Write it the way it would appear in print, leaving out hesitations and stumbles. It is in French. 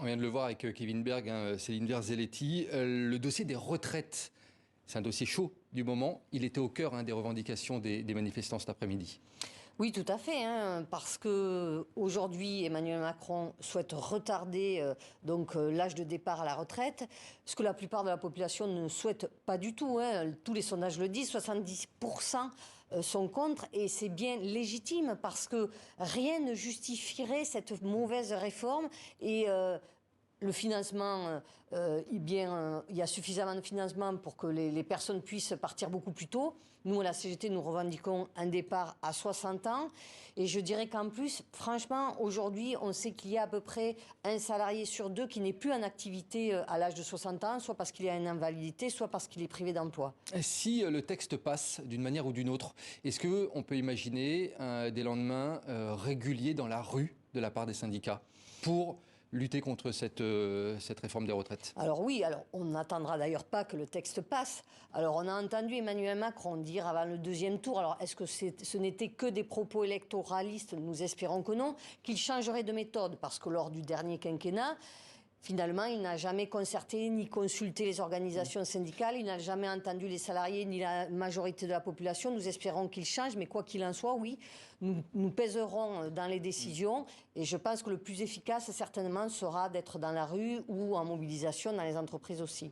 On vient de le voir avec Kevin Berg, Céline Verzelletti. Le dossier des retraites, c'est un dossier chaud du moment. Il était au cœur des revendications des manifestants cet après-midi. Oui, tout à fait, parce que aujourd'hui Emmanuel Macron souhaite retarder l'âge de départ à la retraite, ce que la plupart de la population ne souhaite pas du tout. Tous les sondages le disent, 70% sont contre, et c'est bien légitime parce que rien ne justifierait cette mauvaise réforme et le financement, il y a suffisamment de financement pour que les personnes puissent partir beaucoup plus tôt. Nous, à la CGT, nous revendiquons un départ à 60 ans. Et je dirais qu'en plus, franchement, aujourd'hui, on sait qu'il y a à peu près un salarié sur deux qui n'est plus en activité à l'âge de 60 ans, soit parce qu'il a une invalidité, soit parce qu'il est privé d'emploi. Si le texte passe d'une manière ou d'une autre, est-ce qu'on peut imaginer des lendemains réguliers dans la rue de la part des syndicats pour lutter contre cette réforme des retraites? Alors oui, on n'attendra d'ailleurs pas que le texte passe. Alors on a entendu Emmanuel Macron dire avant le deuxième tour, alors est-ce que ce n'était que des propos électoralistes? Nous espérons que non, qu'il changerait de méthode, parce que lors du dernier quinquennat, finalement, il n'a jamais concerté ni consulté les organisations syndicales, il n'a jamais entendu les salariés ni la majorité de la population. Nous espérons qu'il change, mais quoi qu'il en soit, oui, nous pèserons dans les décisions. Et je pense que le plus efficace, certainement, sera d'être dans la rue ou en mobilisation dans les entreprises aussi.